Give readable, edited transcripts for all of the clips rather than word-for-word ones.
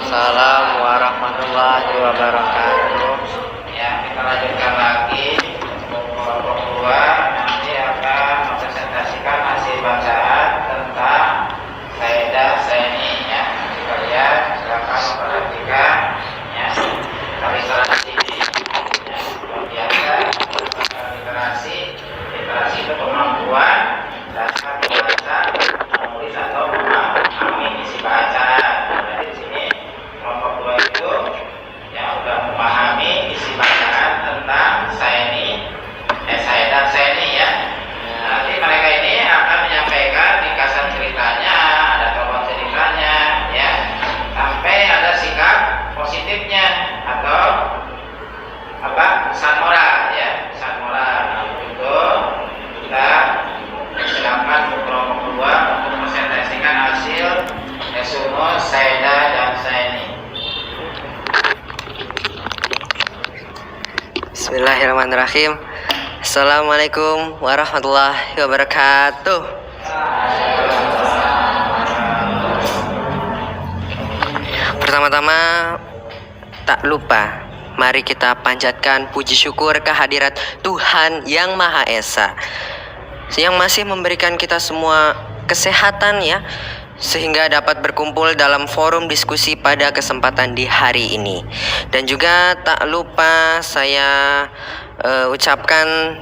Waalaikumsalam warahmatullahi wabarakatuh. Ya, kita lanjutkan lagi kelompok 2. Nanti akan mempresentasikan hasil bacaan tentang kaidah saini ya. Kalian silakan perhatikan ya. Literasi ini ya, luar biasa. Literasi itu kemampuan dasar membaca, menulis atau memahami isi bacaan. Jadi di sini kelompok 2 itu yang sudah memahami isi bacaan tentang saini, saya dan saini ya. Nanti mereka ini akan menyampaikan ringkasan ceritanya, ada tokoh ceritanya ya, sampai ada sikap positifnya atau pesan moral ya, pesan moral. Nah, itu kita silakan kelompok 2 untuk presentasikan hasil resume Saida dan Saini. Bismillahirrahmanirrahim. Assalamualaikum warahmatullahi wabarakatuh. Pertama-tama tak lupa, mari kita panjatkan puji syukur kehadirat Tuhan Yang Maha Esa, yang masih memberikan kita semua kesehatan ya, sehingga dapat berkumpul dalam forum diskusi pada kesempatan di hari ini. Dan juga tak lupa saya ucapkan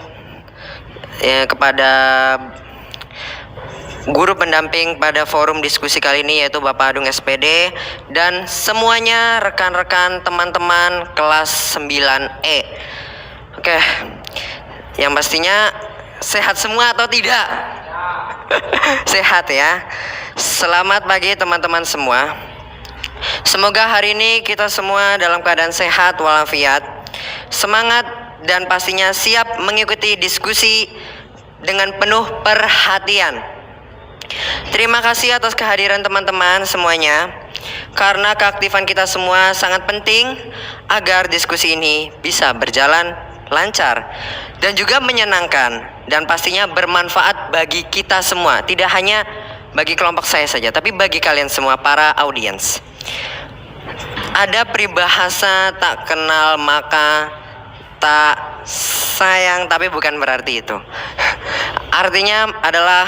kepada guru pendamping pada forum diskusi kali ini, yaitu Bapak Adung SPD, dan semuanya rekan-rekan teman-teman kelas 9E. Oke, yang pastinya sehat semua atau tidak? Sehat ya. Selamat pagi teman-teman semua. Semoga hari ini kita semua dalam keadaan sehat walafiat, semangat, dan pastinya siap mengikuti diskusi dengan penuh perhatian. Terima kasih atas kehadiran teman-teman semuanya, karena keaktifan kita semua sangat penting agar diskusi ini bisa berjalan lancar dan juga menyenangkan, dan pastinya bermanfaat bagi kita semua, tidak hanya bagi kelompok saya saja, tapi bagi kalian semua para audiens. Ada peribahasa tak kenal maka tak sayang, tapi bukan berarti itu. Artinya adalah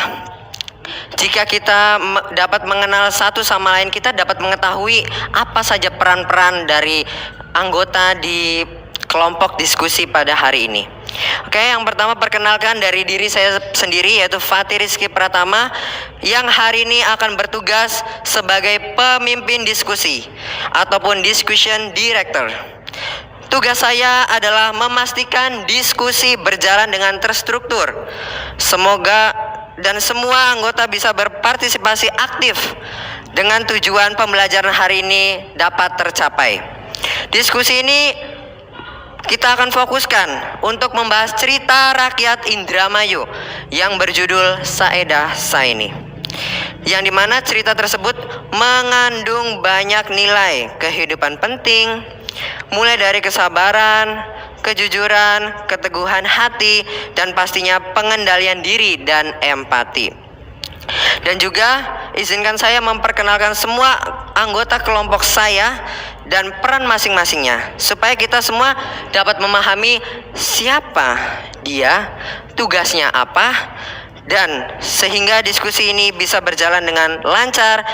jika kita dapat mengenal satu sama lain, kita dapat mengetahui apa saja peran-peran dari anggota di kelompok diskusi pada hari ini. Oke, yang pertama perkenalkan dari diri saya sendiri, yaitu Fatih Rizky Pratama, yang hari ini akan bertugas sebagai pemimpin diskusi ataupun discussion director. Tugas saya adalah memastikan diskusi berjalan dengan terstruktur. Semoga dan semua anggota bisa berpartisipasi aktif dengan tujuan pembelajaran hari ini dapat tercapai. Diskusi ini kita akan fokuskan untuk membahas cerita rakyat Indramayu yang berjudul Saedah Saini, yang dimana cerita tersebut mengandung banyak nilai kehidupan penting, mulai dari kesabaran, kejujuran, keteguhan hati, dan pastinya pengendalian diri dan empati. Dan juga izinkan saya memperkenalkan semua anggota kelompok saya dan peran masing-masingnya, supaya kita semua dapat memahami siapa dia, tugasnya apa, dan sehingga diskusi ini bisa berjalan dengan lancar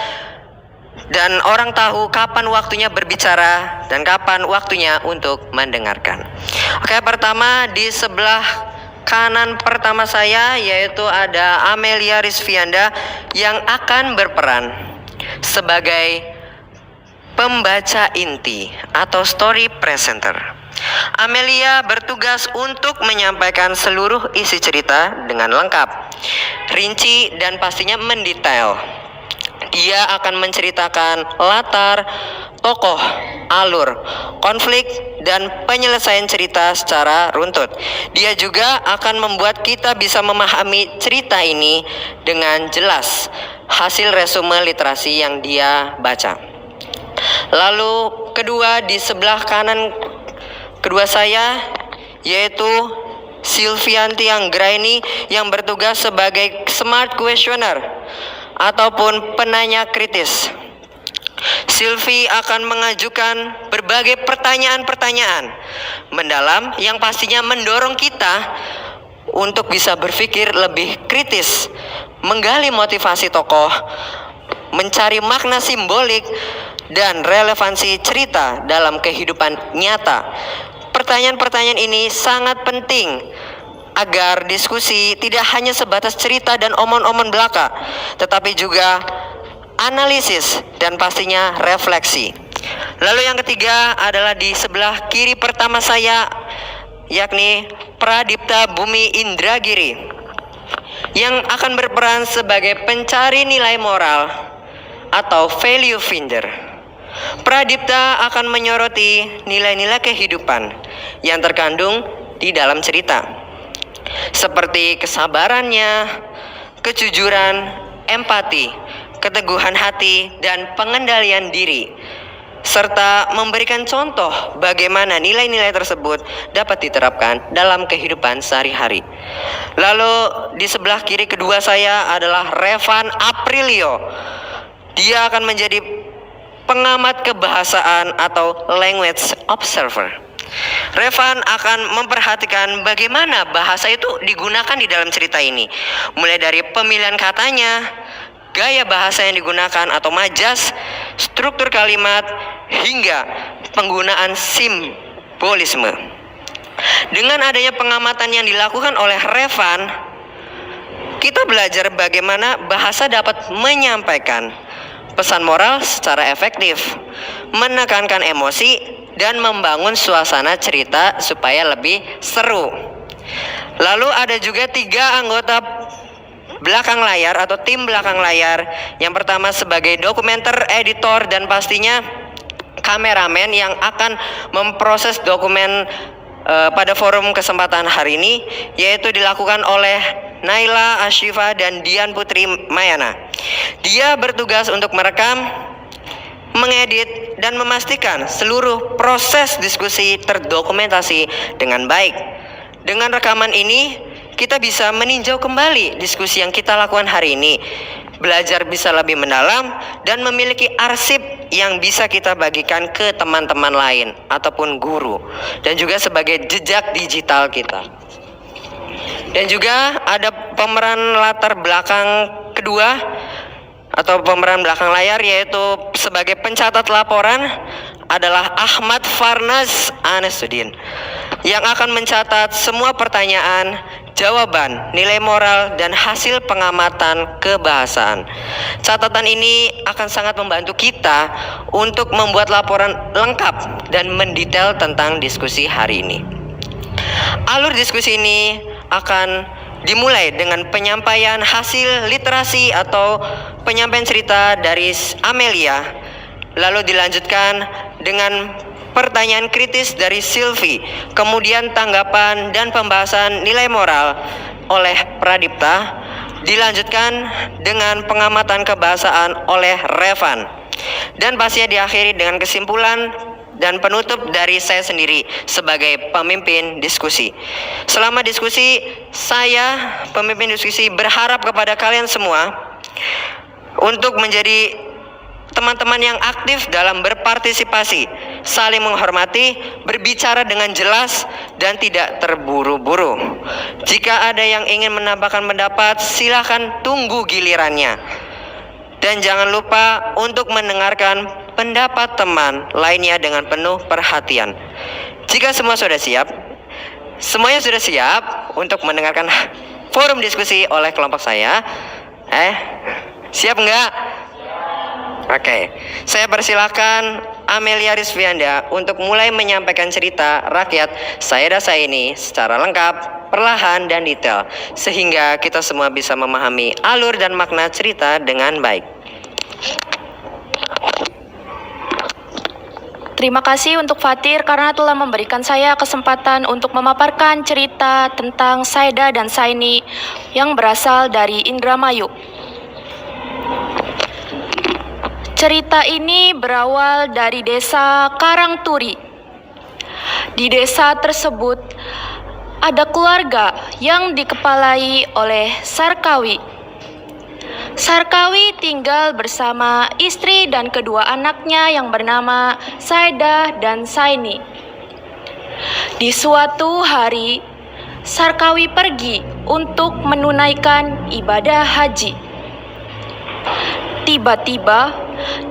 dan orang tahu kapan waktunya berbicara dan kapan waktunya untuk mendengarkan. Oke, pertama di sebelah kanan pertama saya, yaitu ada Amelia Rizvianda yang akan berperan sebagai pembaca inti atau story presenter. Amelia bertugas untuk menyampaikan seluruh isi cerita dengan lengkap, rinci, dan pastinya mendetail. Dia akan menceritakan latar, tokoh, alur, konflik, dan penyelesaian cerita secara runtut. Dia juga akan membuat kita bisa memahami cerita ini dengan jelas, hasil resume literasi yang dia baca. Lalu kedua di sebelah kanan kedua saya, yaitu Silvianti Anggraini yang bertugas sebagai smart questioner ataupun penanya kritis. Sylvie akan mengajukan berbagai pertanyaan-pertanyaan mendalam yang pastinya mendorong kita untuk bisa berpikir lebih kritis, menggali motivasi tokoh, mencari makna simbolik dan relevansi cerita dalam kehidupan nyata. Pertanyaan-pertanyaan ini sangat penting agar diskusi tidak hanya sebatas cerita dan omon-omon belaka, tetapi juga analisis dan pastinya refleksi. Lalu yang ketiga adalah di sebelah kiri pertama saya, yakni Pradipta Bumi Indragiri, yang akan berperan sebagai pencari nilai moral atau value finder. Pradipta akan menyoroti nilai-nilai kehidupan yang terkandung di dalam cerita, seperti kesabarannya, kejujuran, empati, keteguhan hati, dan pengendalian diri, serta memberikan contoh bagaimana nilai-nilai tersebut dapat diterapkan dalam kehidupan sehari-hari. Lalu di sebelah kiri kedua saya adalah Revan Aprilio. Dia akan menjadi pengamat kebahasaan atau language observer. Revan akan memperhatikan bagaimana bahasa itu digunakan di dalam cerita ini, mulai dari pemilihan katanya, gaya bahasa yang digunakan atau majas, struktur kalimat, hingga penggunaan simbolisme. Dengan adanya pengamatan yang dilakukan oleh Revan, kita belajar bagaimana bahasa dapat menyampaikan pesan moral secara efektif, menekankan emosi, dan membangun suasana cerita supaya lebih seru. Lalu ada juga 3 anggota belakang layar atau tim belakang layar. Yang pertama sebagai dokumenter, editor, dan pastinya kameramen yang akan memproses dokumen pada forum kesempatan hari ini, yaitu dilakukan oleh Naila Ashifa dan Dian Putri Mayana. Dia bertugas untuk merekam, mengedit, dan memastikan seluruh proses diskusi terdokumentasi dengan baik. Dengan rekaman ini, kita bisa meninjau kembali diskusi yang kita lakukan hari ini, belajar bisa lebih mendalam, dan memiliki arsip yang bisa kita bagikan ke teman-teman lain ataupun guru, dan juga sebagai jejak digital kita. Dan juga ada pemeran latar belakang kedua atau pemeran belakang layar, yaitu sebagai pencatat laporan adalah Ahmad Farnaz Anesudin, yang akan mencatat semua pertanyaan, jawaban, nilai moral, dan hasil pengamatan kebahasaan. Catatan ini akan sangat membantu kita untuk membuat laporan lengkap dan mendetail tentang diskusi hari ini. Alur diskusi ini akan dimulai dengan penyampaian hasil literasi atau penyampaian cerita dari Amelia, lalu dilanjutkan dengan pertanyaan kritis dari Sylvie, kemudian tanggapan dan pembahasan nilai moral oleh Pradipta, dilanjutkan dengan pengamatan kebahasaan oleh Revan, dan pastinya diakhiri dengan kesimpulan dan penutup dari saya sendiri sebagai pemimpin diskusi. Selama diskusi, saya pemimpin diskusi berharap kepada kalian semua untuk menjadi teman-teman yang aktif dalam berpartisipasi, saling menghormati, berbicara dengan jelas, dan tidak terburu-buru. Jika ada yang ingin menambahkan pendapat, silakan tunggu gilirannya. Dan jangan lupa untuk mendengarkan pendapat teman lainnya dengan penuh perhatian. Jika semua sudah siap, semuanya sudah siap untuk mendengarkan forum diskusi oleh kelompok saya. Siap enggak? Oke, saya persilakan Amelia Rizvianda untuk mulai menyampaikan cerita rakyat Saya Dasa ini secara lengkap, perlahan, dan detail, sehingga kita semua bisa memahami alur dan makna cerita dengan baik. Terima kasih untuk Fatir karena telah memberikan saya kesempatan untuk memaparkan cerita tentang Saida dan Saini yang berasal dari Indramayu. Cerita ini berawal dari desa Karangturi. Di desa tersebut ada keluarga yang dikepalai oleh Sarkawi. Sarkawi tinggal bersama istri dan kedua anaknya yang bernama Saidah dan Saini. Di suatu hari, Sarkawi pergi untuk menunaikan ibadah haji. Tiba-tiba,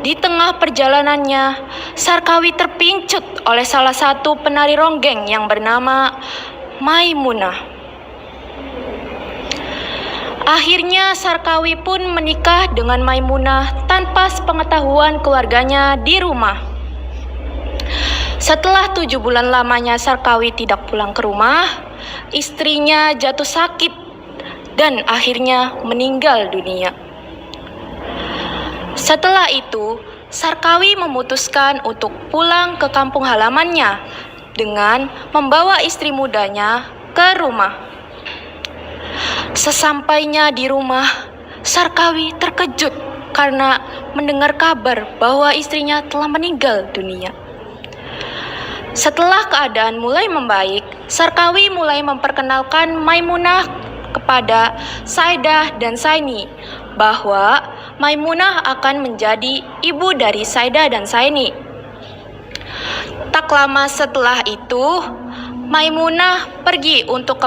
di tengah perjalanannya, Sarkawi terpincut oleh salah satu penari ronggeng yang bernama Maimunah. Akhirnya Sarkawi pun menikah dengan Maimunah tanpa sepengetahuan keluarganya di rumah. Setelah 7 bulan lamanya Sarkawi tidak pulang ke rumah, istrinya jatuh sakit dan akhirnya meninggal dunia. Setelah itu, Sarkawi memutuskan untuk pulang ke kampung halamannya dengan membawa istri mudanya ke rumah. Sesampainya di rumah, Sarkawi terkejut karena mendengar kabar bahwa istrinya telah meninggal dunia. Setelah keadaan mulai membaik, Sarkawi mulai memperkenalkan Maimunah kepada Saidah dan Saini bahwa Maimunah akan menjadi ibu dari Saidah dan Saini. Tak lama setelah itu, Maimunah pergi untuk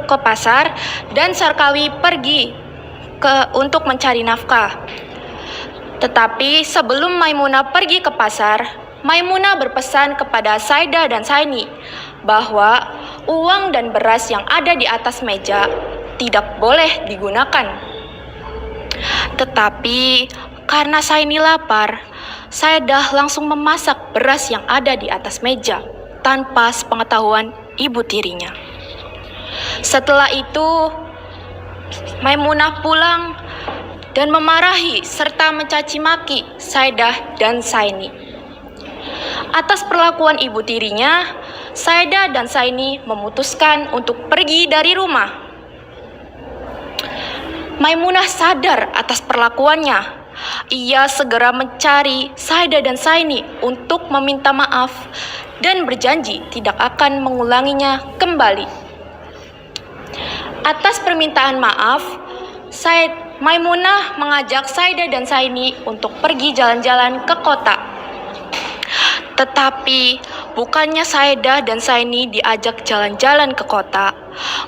ke pasar dan Sarkawi pergi untuk mencari nafkah. Tetapi sebelum Maimunah pergi ke pasar, Maimunah berpesan kepada Saidah dan Saini bahwa uang dan beras yang ada di atas meja tidak boleh digunakan. Tetapi karena Saini lapar, Saidah langsung memasak beras yang ada di atas meja tanpa sepengetahuan ibu tirinya. Setelah itu, Maimunah pulang dan memarahi serta mencaci maki Saidah dan Saini. Atas perlakuan ibu tirinya, Saidah dan Saini memutuskan untuk pergi dari rumah. Maimunah sadar atas perlakuannya. Ia segera mencari Saidah dan Saini untuk meminta maaf dan berjanji tidak akan mengulanginya kembali. Atas permintaan maaf, Maimunah mengajak Saidah dan Saini untuk pergi jalan-jalan ke kota. Tetapi bukannya Saidah dan Saini diajak jalan-jalan ke kota,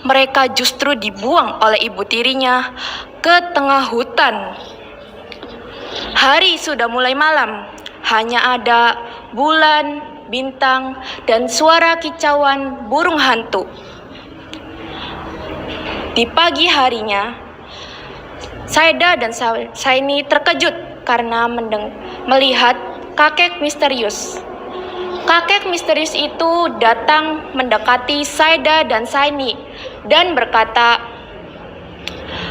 mereka justru dibuang oleh ibu tirinya ke tengah hutan. Hari sudah mulai malam, hanya ada bulan, bintang, dan suara kicauan burung hantu. Di pagi harinya, Saidah dan Saini terkejut karena melihat kakek misterius. Kakek misterius itu datang mendekati Saidah dan Saini dan berkata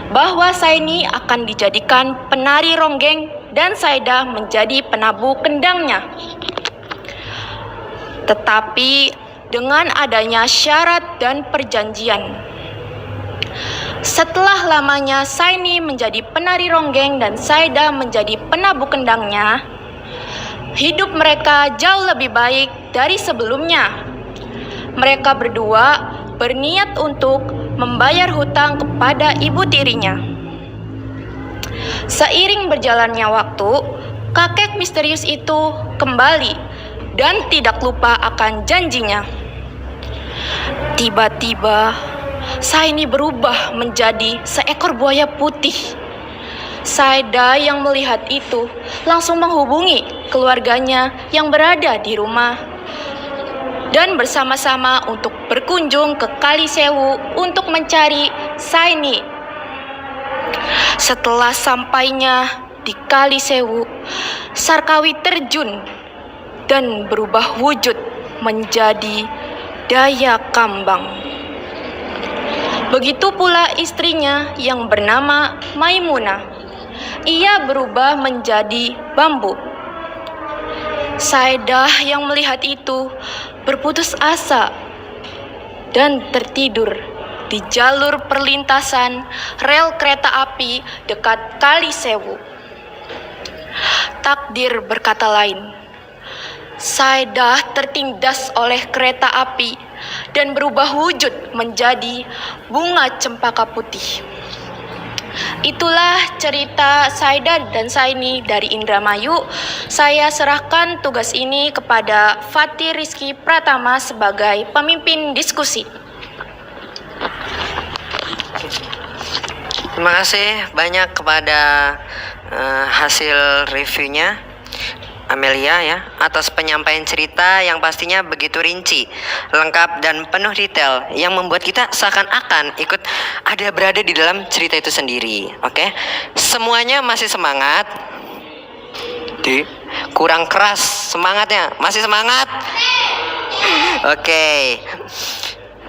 bahwa Saini akan dijadikan penari ronggeng dan Saidah menjadi penabuh kendangnya. Tetapi dengan adanya syarat dan perjanjian. Setelah lamanya Saini menjadi penari ronggeng dan Saidah menjadi penabuh kendangnya, hidup mereka jauh lebih baik dari sebelumnya. Mereka berdua berniat untuk membayar hutang kepada ibu tirinya. Seiring berjalannya waktu, kakek misterius itu kembali dan tidak lupa akan janjinya. Tiba-tiba, Saini berubah menjadi seekor buaya putih. Saidah yang melihat itu langsung menghubungi keluarganya yang berada di rumah dan bersama-sama untuk berkunjung ke Kali Sewu untuk mencari Saini. Setelah sampainya di Kali Sewu, Sarkawi terjun dan berubah wujud menjadi Daya Kambang. Begitu pula istrinya yang bernama Maimunah. Ia berubah menjadi bambu. Saidah yang melihat itu berputus asa dan tertidur di jalur perlintasan rel kereta api dekat Kali Sewu. Takdir berkata lain. Saidah tertindas oleh kereta api dan berubah wujud menjadi bunga cempaka putih. Itulah cerita Saida dan Saini dari Indramayu. Saya serahkan tugas ini kepada Fatih Rizky Pratama sebagai pemimpin diskusi. Terima kasih banyak kepada hasil reviewnya Amelia ya, atas penyampaian cerita yang pastinya begitu rinci, lengkap dan penuh detail yang membuat kita seakan-akan ikut berada di dalam cerita itu sendiri. Oke, semuanya masih semangat? Kurang keras semangatnya, masih semangat? Oke.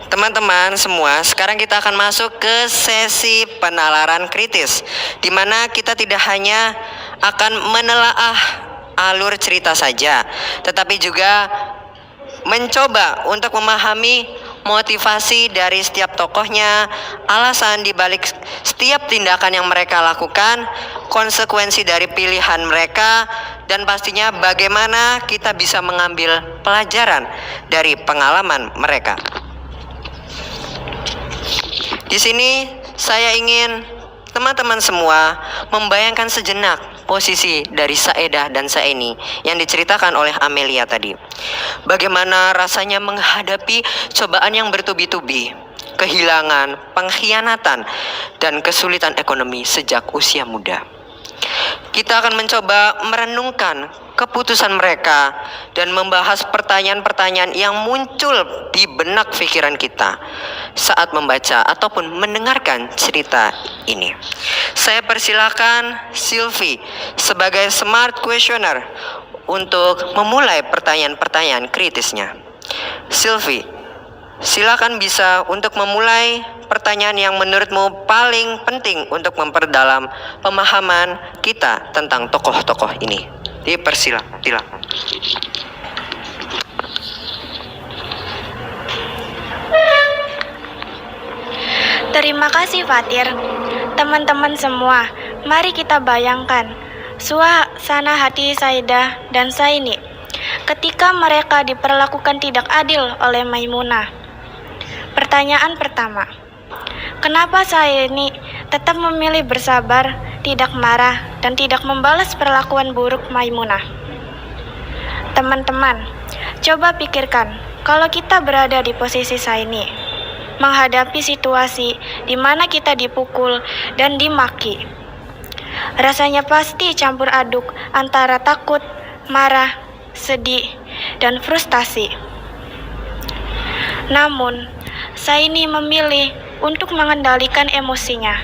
Teman-teman semua, sekarang kita akan masuk ke sesi penalaran kritis, di mana kita tidak hanya akan menelaah alur cerita saja, tetapi juga mencoba untuk memahami motivasi dari setiap tokohnya, alasan dibalik setiap tindakan yang mereka lakukan, konsekuensi dari pilihan mereka, dan pastinya bagaimana kita bisa mengambil pelajaran dari pengalaman mereka. Di sini saya ingin teman-teman semua membayangkan sejenak posisi dari Saedah dan Saini yang diceritakan oleh Amelia tadi. Bagaimana rasanya menghadapi cobaan yang bertubi-tubi, kehilangan, pengkhianatan, dan kesulitan ekonomi sejak usia muda. Kita akan mencoba merenungkan keputusan mereka dan membahas pertanyaan-pertanyaan yang muncul di benak pikiran kita saat membaca ataupun mendengarkan cerita ini. Saya persilakan Sylvie sebagai smart questioner untuk memulai pertanyaan-pertanyaan kritisnya. Sylvie, silakan bisa untuk memulai pertanyaan yang menurutmu paling penting untuk memperdalam pemahaman kita tentang tokoh-tokoh ini. Dipersilakan. Terima kasih Fatir. Teman-teman semua, mari kita bayangkan suasana hati Saida dan Saini ketika mereka diperlakukan tidak adil oleh Maimunah. Pertanyaan pertama, kenapa Saini tetap memilih bersabar, tidak marah, dan tidak membalas perlakuan buruk Maimunah? Teman-teman, coba pikirkan kalau kita berada di posisi Saini, menghadapi situasi di mana kita dipukul dan dimaki. Rasanya pasti campur aduk antara takut, marah, sedih, dan frustasi. Namun, Saini memilih untuk mengendalikan emosinya,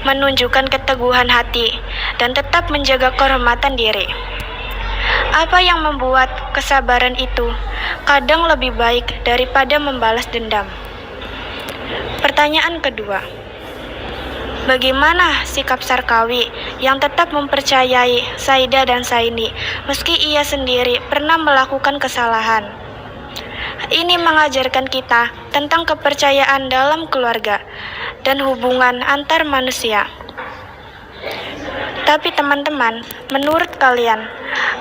menunjukkan keteguhan hati, dan tetap menjaga kehormatan diri. Apa yang membuat kesabaran itu kadang lebih baik daripada membalas dendam? Pertanyaan kedua, bagaimana sikap Sarkawi yang tetap mempercayai Saida dan Saini meski ia sendiri pernah melakukan kesalahan? Ini mengajarkan kita tentang kepercayaan dalam keluarga dan hubungan antar manusia. Tapi teman-teman, menurut kalian,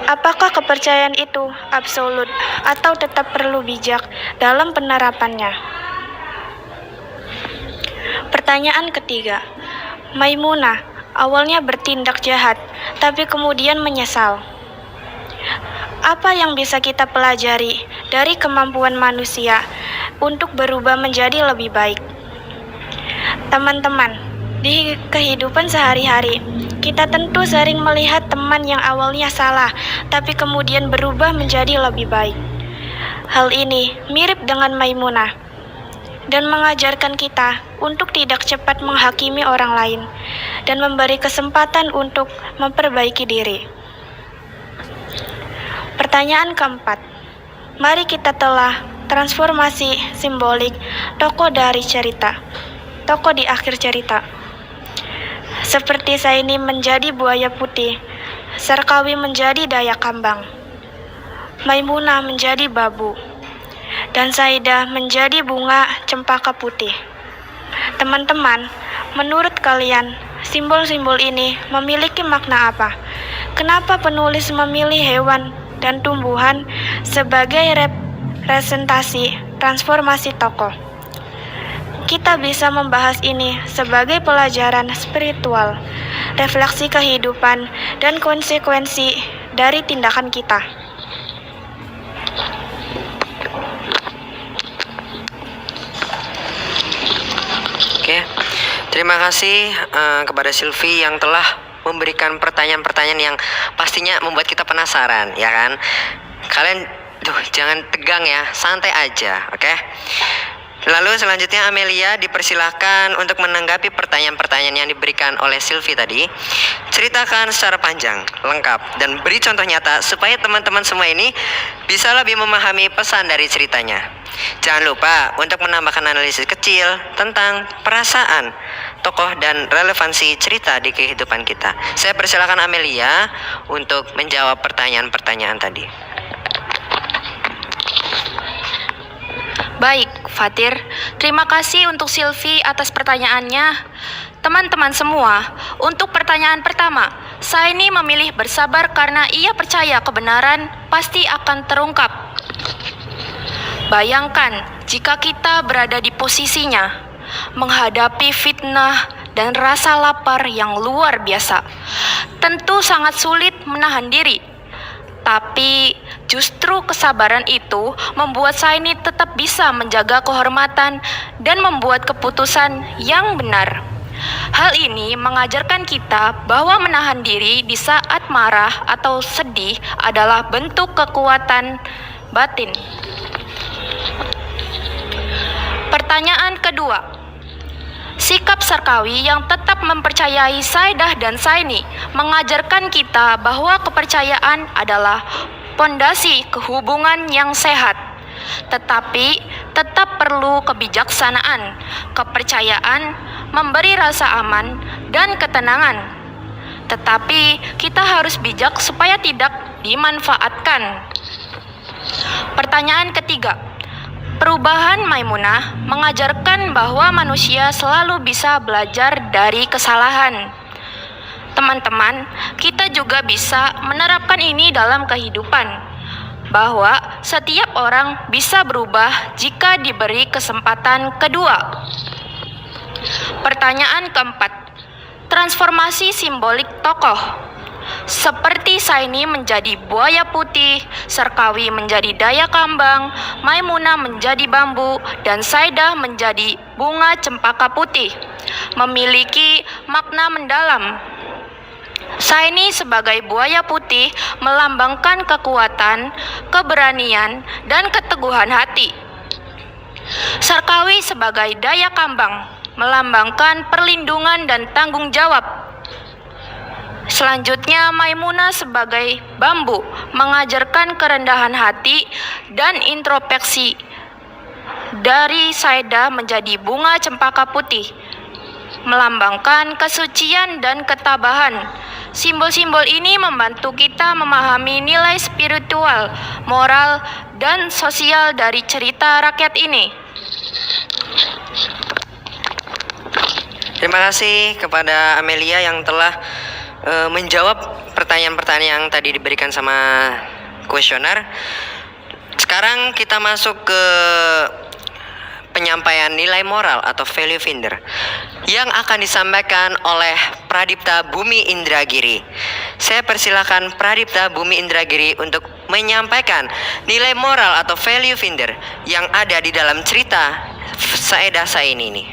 apakah kepercayaan itu absolut atau tetap perlu bijak dalam penerapannya? Pertanyaan ketiga, Maimunah awalnya bertindak jahat, tapi kemudian menyesal. Apa yang bisa kita pelajari dari kemampuan manusia untuk berubah menjadi lebih baik? Teman-teman, di kehidupan sehari-hari, kita tentu sering melihat teman yang awalnya salah, tapi kemudian berubah menjadi lebih baik. Hal ini mirip dengan Maimunah dan mengajarkan kita untuk tidak cepat menghakimi orang lain dan memberi kesempatan untuk memperbaiki diri. Pertanyaan keempat, mari kita telah transformasi simbolik tokoh di akhir cerita. Seperti Saini menjadi buaya putih, Sarkawi menjadi dayak kambang, Maimunah menjadi babu, dan Saida menjadi bunga cempaka putih. Teman-teman, menurut kalian, simbol-simbol ini memiliki makna apa? Kenapa penulis memilih hewan dan tumbuhan sebagai representasi transformasi tokoh? kita bisa membahas ini sebagai pelajaran spiritual, refleksi kehidupan, dan konsekuensi dari tindakan kita. Oke, terima kasih kepada Silvi yang telah memberikan pertanyaan-pertanyaan yang pastinya membuat kita penasaran, ya kan? Kalian, jangan tegang ya, santai aja, oke? Lalu selanjutnya Amelia dipersilahkan untuk menanggapi pertanyaan-pertanyaan yang diberikan oleh Silvi tadi. Ceritakan secara panjang, lengkap, dan beri contoh nyata supaya teman-teman semua ini bisa lebih memahami pesan dari ceritanya. Jangan lupa untuk menambahkan analisis kecil tentang perasaan tokoh dan relevansi cerita di kehidupan kita. Saya persilakan Amelia untuk menjawab pertanyaan-pertanyaan tadi. Baik, Fatir. Terima kasih untuk Silvi atas pertanyaannya. Teman-teman semua, untuk pertanyaan pertama, Saini memilih bersabar karena ia percaya kebenaran pasti akan terungkap. Bayangkan jika kita berada di posisinya, menghadapi fitnah dan rasa lapar yang luar biasa. Tentu sangat sulit menahan diri. Tapi justru kesabaran itu membuat Saini tetap bisa menjaga kehormatan dan membuat keputusan yang benar. Hal ini mengajarkan kita bahwa menahan diri di saat marah atau sedih adalah bentuk kekuatan batin. Pertanyaan kedua. Sikap Sarkawi yang tetap mempercayai Saidah dan Saini mengajarkan kita bahwa kepercayaan adalah pondasi kehubungan yang sehat. Tetapi tetap perlu kebijaksanaan. Kepercayaan memberi rasa aman dan ketenangan. Tetapi kita harus bijak supaya tidak dimanfaatkan. Pertanyaan ketiga. Perubahan Maimunah mengajarkan bahwa manusia selalu bisa belajar dari kesalahan. Teman-teman, kita juga bisa menerapkan ini dalam kehidupan, bahwa setiap orang bisa berubah jika diberi kesempatan kedua. Pertanyaan keempat, transformasi simbolik tokoh. Seperti Saini menjadi buaya putih, Sarkawi menjadi daya kambang, Maimunah menjadi bambu, dan Saidah menjadi bunga cempaka putih, memiliki makna mendalam. Saini sebagai buaya putih melambangkan kekuatan, keberanian, dan keteguhan hati. Sarkawi sebagai daya kambang melambangkan perlindungan dan tanggung jawab. Selanjutnya, Maimunah sebagai bambu mengajarkan kerendahan hati dan introspeksi. Dari Saidah menjadi bunga cempaka putih, melambangkan kesucian dan ketabahan. Simbol-simbol ini membantu kita memahami nilai spiritual, moral, dan sosial dari cerita rakyat ini. Terima kasih kepada Amelia yang telah menjawab pertanyaan-pertanyaan yang tadi diberikan sama kuesioner. Sekarang kita masuk ke penyampaian nilai moral atau value finder yang akan disampaikan oleh Pradipta Bumi Indragiri. Saya persilakan Pradipta Bumi Indragiri untuk menyampaikan nilai moral atau value finder yang ada di dalam cerita Saidah Saini ini.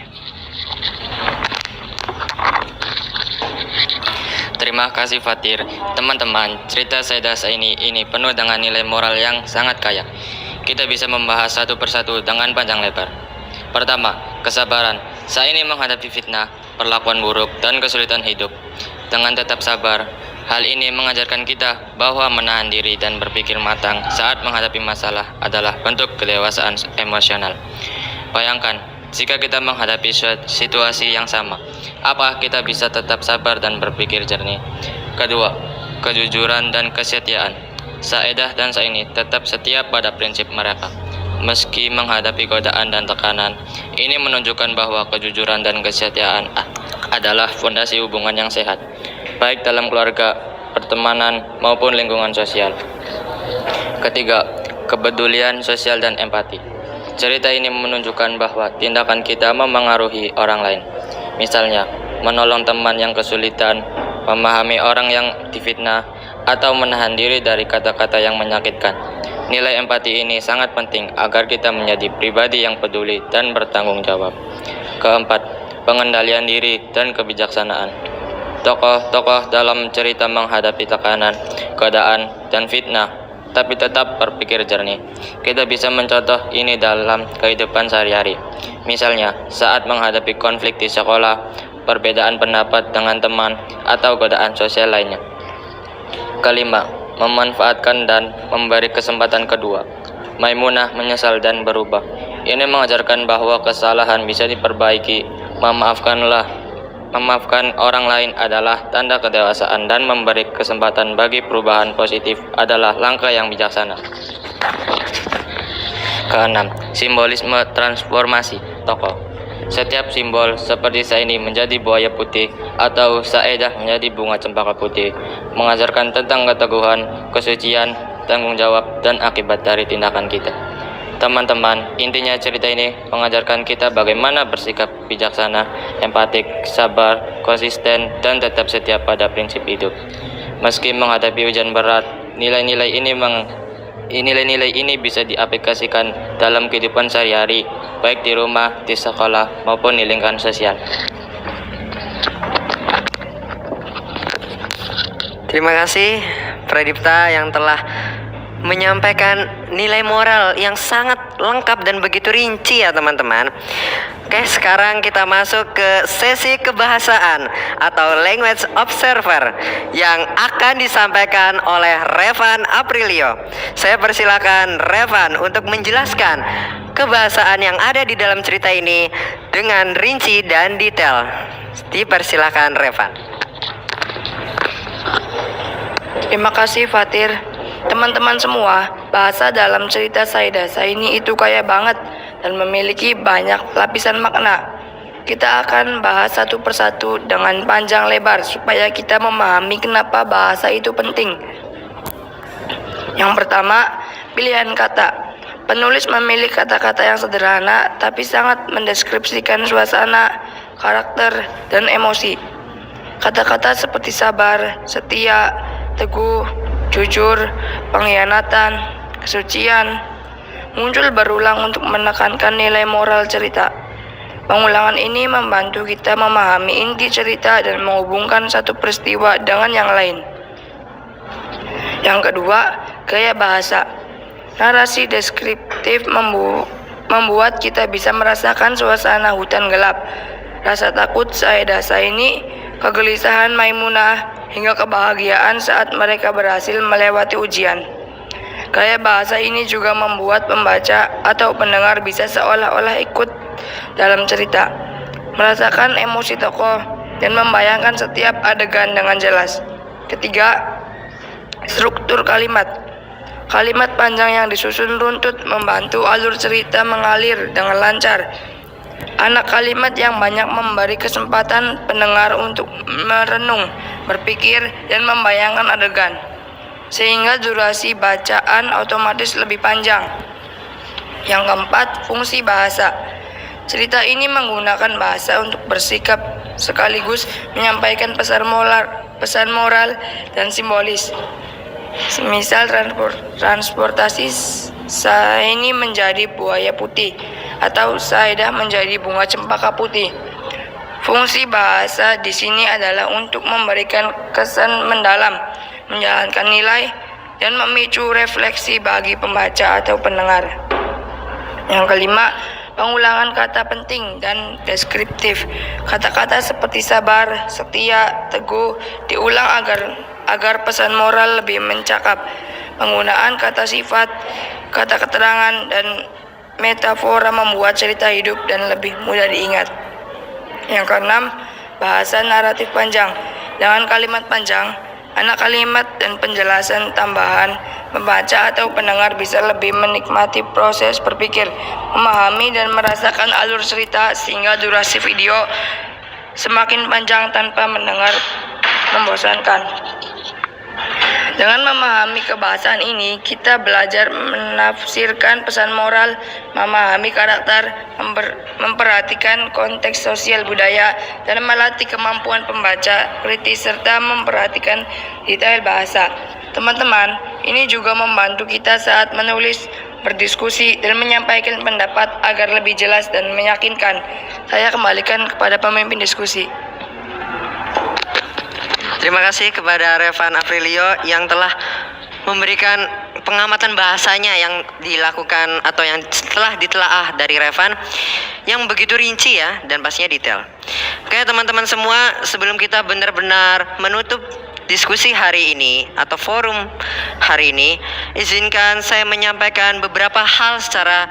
Terima kasih Fatir. Teman-teman, cerita Saidah Saini ini penuh dengan nilai moral yang sangat kaya. Kita bisa membahas satu persatu dengan panjang lebar. Pertama, kesabaran. Saini menghadapi fitnah, perlakuan buruk, dan kesulitan hidup dengan tetap sabar. Hal ini mengajarkan kita bahwa menahan diri dan berpikir matang saat menghadapi masalah adalah bentuk kedewasaan emosional. Bayangkan, jika kita menghadapi situasi yang sama, apa kita bisa tetap sabar dan berpikir jernih? Kedua, kejujuran dan kesetiaan. Saidah dan Saini tetap setia pada prinsip mereka. Meski menghadapi godaan dan tekanan, ini menunjukkan bahwa kejujuran dan kesetiaan adalah fondasi hubungan yang sehat, baik dalam keluarga, pertemanan, maupun lingkungan sosial. Ketiga, kepedulian sosial dan empati. Cerita ini menunjukkan bahwa tindakan kita memengaruhi orang lain. Misalnya, menolong teman yang kesulitan, memahami orang yang difitnah, atau menahan diri dari kata-kata yang menyakitkan. Nilai empati ini sangat penting agar kita menjadi pribadi yang peduli dan bertanggung jawab. Keempat, pengendalian diri dan kebijaksanaan. Tokoh-tokoh dalam cerita menghadapi tekanan, godaan, dan fitnah, tapi tetap berpikir jernih. Kita bisa mencontoh ini dalam kehidupan sehari-hari. Misalnya, saat menghadapi konflik di sekolah, perbedaan pendapat dengan teman, atau godaan sosial lainnya. Kelima, memanfaatkan dan memberi kesempatan kedua. Maimunah menyesal dan berubah. Ini mengajarkan bahwa kesalahan bisa diperbaiki. Memaafkan orang lain adalah tanda kedewasaan dan memberi kesempatan bagi perubahan positif adalah langkah yang bijaksana. Keenam, simbolisme transformasi tokoh. Setiap simbol seperti Saini menjadi buaya putih atau Saedah menjadi bunga cempaka putih mengajarkan tentang keteguhan, kesucian, tanggung jawab, dan akibat dari tindakan kita. Teman-teman, intinya cerita ini mengajarkan kita bagaimana bersikap bijaksana, empatik, sabar, konsisten, dan tetap setia pada prinsip hidup. Meski menghadapi ujian berat, nilai-nilai ini bisa diaplikasikan dalam kehidupan sehari-hari, baik di rumah, di sekolah, maupun di lingkungan sosial. Terima kasih Pradipta yang telah menyampaikan nilai moral yang sangat lengkap dan begitu rinci ya teman-teman. Oke, sekarang kita masuk ke sesi kebahasaan atau language observer yang akan disampaikan oleh Revan Aprilio. Saya persilakan Revan untuk menjelaskan kebahasaan yang ada di dalam cerita ini dengan rinci dan detail. Dipersilakan Revan. Terima kasih Fatir. Teman-teman semua, bahasa dalam cerita Saida Saini itu kaya banget dan memiliki banyak lapisan makna. Kita akan bahas satu persatu dengan panjang lebar supaya kita memahami kenapa bahasa itu penting. Yang pertama, pilihan kata. Penulis memilih kata-kata yang sederhana tapi sangat mendeskripsikan suasana, karakter, dan emosi. Kata-kata seperti sabar, setia, teguh, jujur, pengkhianatan, kesucian muncul berulang untuk menekankan nilai moral cerita. Pengulangan ini membantu kita memahami inti cerita dan menghubungkan satu peristiwa dengan yang lain. Yang kedua, gaya bahasa. Narasi deskriptif membuat kita bisa merasakan suasana hutan gelap, rasa takut Saedah Saini, kegelisahan Maimunah, hingga kebahagiaan saat mereka berhasil melewati ujian. Gaya bahasa ini juga membuat pembaca atau pendengar bisa seolah-olah ikut dalam cerita, merasakan emosi tokoh, dan membayangkan setiap adegan dengan jelas. Ketiga, struktur kalimat. Kalimat panjang yang disusun runtut membantu alur cerita mengalir dengan lancar. Anak kalimat yang banyak memberi kesempatan pendengar untuk merenung, berpikir, dan membayangkan adegan, sehingga durasi bacaan otomatis lebih panjang. Yang keempat, fungsi bahasa. Cerita ini menggunakan bahasa untuk bersikap sekaligus menyampaikan pesan moral dan simbolis. Semisal transportasi Saini menjadi buaya putih atau Saedah menjadi bunga cempaka putih. Fungsi bahasa di sini adalah untuk memberikan kesan mendalam, menjalankan nilai, dan memicu refleksi bagi pembaca atau pendengar. Yang kelima, pengulangan kata penting dan deskriptif. Kata-kata seperti sabar, setia, teguh diulang agar pesan moral lebih mencakap. Penggunaan kata sifat, kata keterangan, dan metafora membuat cerita hidup dan lebih mudah diingat. Yang keenam, bahasa naratif panjang. Dengan kalimat panjang, anak kalimat dan penjelasan tambahan, pembaca atau pendengar bisa lebih menikmati proses berpikir, memahami dan merasakan alur cerita sehingga durasi video semakin panjang tanpa mendengar membosankan. Dengan memahami kebahasaan ini, kita belajar menafsirkan pesan moral, memahami karakter, memperhatikan konteks sosial budaya, dan melatih kemampuan pembaca kritis serta memperhatikan detail bahasa. Teman-teman, ini juga membantu kita saat menulis, berdiskusi, dan menyampaikan pendapat agar lebih jelas dan meyakinkan. Saya kembalikan kepada pemimpin diskusi. Terima kasih kepada Revan Aprilio yang telah memberikan pengamatan bahasanya yang dilakukan atau yang telah ditelaah dari Revan yang begitu rinci ya dan pastinya detail. Oke teman-teman semua, sebelum kita benar-benar menutup diskusi hari ini atau forum hari ini, izinkan saya menyampaikan beberapa hal secara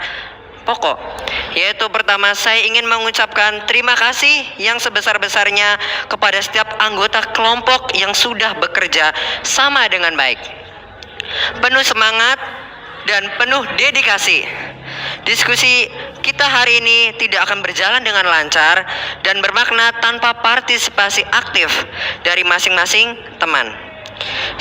pokok, yaitu pertama, saya ingin mengucapkan terima kasih yang sebesar-besarnya kepada setiap anggota kelompok yang sudah bekerja sama dengan baik, penuh semangat dan penuh dedikasi. Diskusi kita hari ini tidak akan berjalan dengan lancar dan bermakna tanpa partisipasi aktif dari masing-masing teman.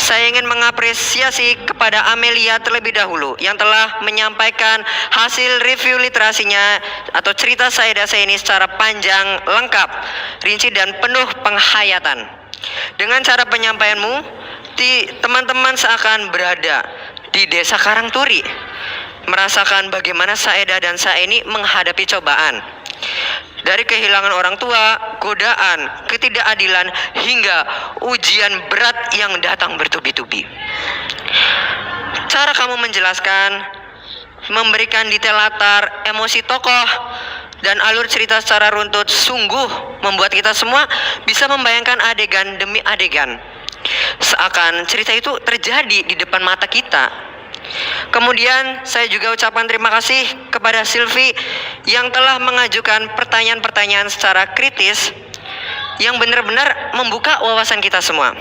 Saya ingin mengapresiasi kepada Amelia terlebih dahulu yang telah menyampaikan hasil review literasinya atau cerita Saida ini secara panjang, lengkap, rinci dan penuh penghayatan. Dengan cara penyampaianmu, teman-teman seakan berada di desa Karangturi, merasakan bagaimana Saida dan Saini menghadapi cobaan. Dari kehilangan orang tua, godaan, ketidakadilan, hingga ujian berat yang datang bertubi-tubi. Cara kamu menjelaskan, memberikan detail latar, emosi tokoh, dan alur cerita secara runtut sungguh membuat kita semua bisa membayangkan adegan demi adegan. Seakan cerita itu terjadi di depan mata kita. Kemudian saya juga ucapkan terima kasih kepada Silvi yang telah mengajukan pertanyaan-pertanyaan secara kritis yang benar-benar membuka wawasan kita semua.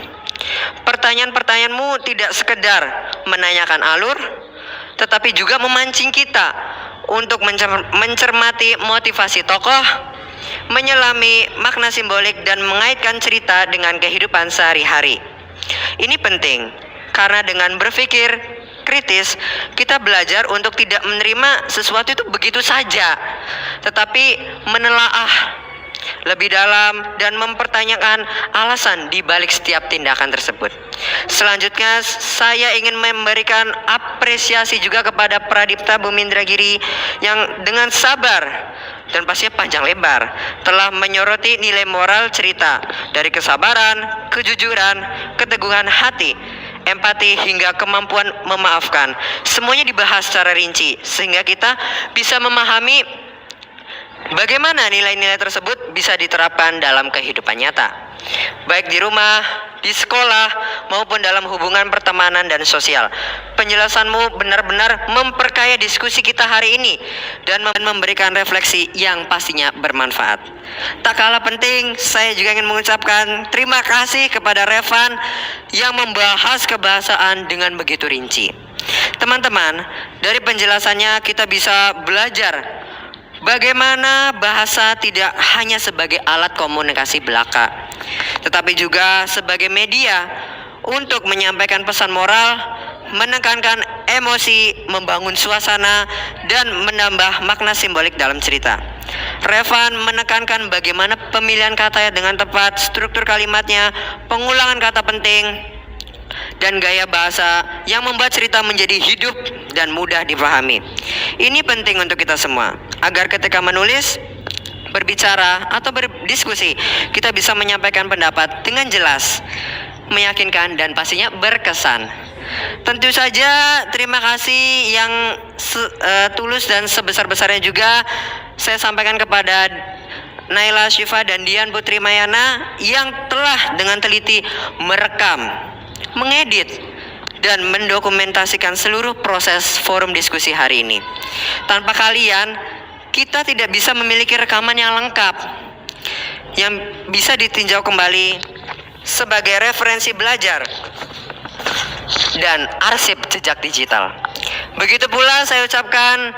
Pertanyaan-pertanyaanmu tidak sekedar menanyakan alur, tetapi juga memancing kita untuk mencermati motivasi tokoh, menyelami makna simbolik dan mengaitkan cerita dengan kehidupan sehari-hari. Ini penting karena dengan berpikir kritis, kita belajar untuk tidak menerima sesuatu itu begitu saja, tetapi menelaah lebih dalam dan mempertanyakan alasan di balik setiap tindakan tersebut. Selanjutnya, saya ingin memberikan apresiasi juga kepada Pradipta Bumindragiri yang dengan sabar dan pastinya panjang lebar telah menyoroti nilai moral cerita dari kesabaran, kejujuran, keteguhan hati, empati hingga kemampuan memaafkan. Semuanya dibahas secara rinci sehingga kita bisa memahami bagaimana nilai-nilai tersebut bisa diterapkan dalam kehidupan nyata, baik di rumah, di sekolah, maupun dalam hubungan pertemanan dan sosial. Penjelasanmu benar-benar memperkaya diskusi kita hari ini dan memberikan refleksi yang pastinya bermanfaat. Tak kalah penting, saya juga ingin mengucapkan terima kasih kepada Revan yang membahas kebahasaan dengan begitu rinci. Teman-teman, dari penjelasannya kita bisa belajar bagaimana bahasa tidak hanya sebagai alat komunikasi belaka, tetapi juga sebagai media untuk menyampaikan pesan moral, menekankan emosi, membangun suasana, dan menambah makna simbolik dalam cerita. Revan menekankan bagaimana pemilihan kata dengan tepat, struktur kalimatnya, pengulangan kata penting, dan gaya bahasa yang membuat cerita menjadi hidup dan mudah dipahami. Ini penting untuk kita semua, agar ketika menulis, berbicara, atau berdiskusi, kita bisa menyampaikan pendapat dengan jelas, meyakinkan, dan pastinya berkesan. Tentu saja terima kasih yang tulus dan sebesar-besarnya juga saya sampaikan kepada Naila Syifa dan Dian Putri Mayana yang telah dengan teliti merekam, mengedit, dan mendokumentasikan seluruh proses forum diskusi hari ini. Tanpa kalian, kita tidak bisa memiliki rekaman yang lengkap yang bisa ditinjau kembali sebagai referensi belajar dan arsip jejak digital. Begitu pula saya ucapkan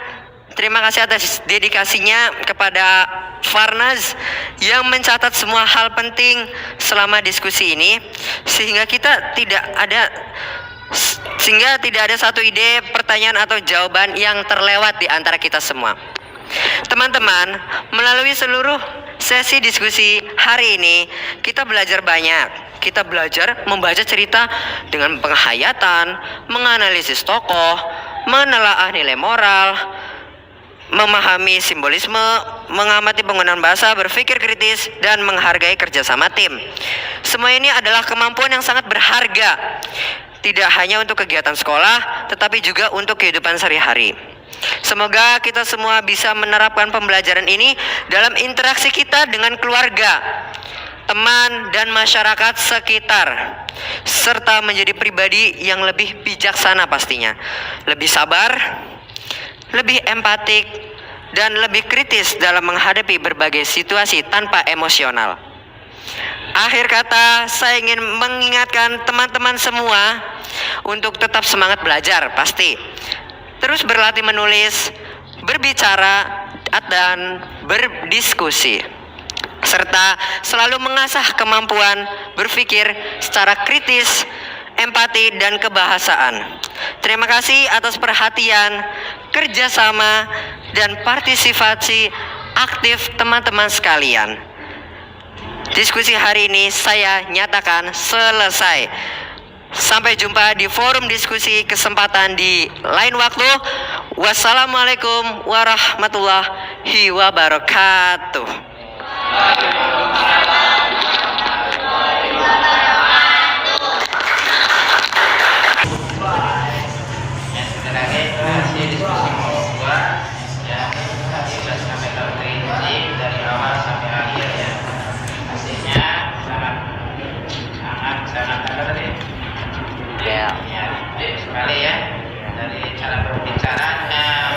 terima kasih atas dedikasinya kepada Farnaz yang mencatat semua hal penting selama diskusi ini, sehingga kita tidak ada Sehingga tidak ada satu ide, pertanyaan atau jawaban yang terlewat di antara kita semua. Teman-teman, melalui seluruh sesi diskusi hari ini, kita belajar banyak. Kita belajar membaca cerita dengan penghayatan, menganalisis tokoh, menelaah nilai moral, memahami simbolisme, mengamati penggunaan bahasa, berpikir kritis, dan menghargai kerjasama tim. Semua ini adalah kemampuan yang sangat berharga, tidak hanya untuk kegiatan sekolah, tetapi juga untuk kehidupan sehari-hari. Semoga kita semua bisa menerapkan pembelajaran ini dalam interaksi kita dengan keluarga, teman, dan masyarakat sekitar, serta menjadi pribadi yang lebih bijaksana pastinya, lebih sabar, lebih empatik, dan lebih kritis dalam menghadapi berbagai situasi tanpa emosional. Akhir kata, saya ingin mengingatkan teman-teman semua untuk tetap semangat belajar pasti. Terus berlatih menulis, berbicara, dan berdiskusi, serta selalu mengasah kemampuan berpikir secara kritis, empati, dan kebahasaan. Terima kasih atas perhatian, kerjasama, dan partisipasi aktif teman-teman sekalian. Diskusi hari ini saya nyatakan selesai. Sampai jumpa di forum diskusi kesempatan di lain waktu. Wassalamualaikum warahmatullahi wabarakatuh. Ya, sekali lagi hasil diskusi kelompok 2 ya, tadi sudah disampaikan rinci dari awal sampai akhir ya. Hasilnya sangat apa tadi? Ya, sekali ya, dari cara berbicaranya,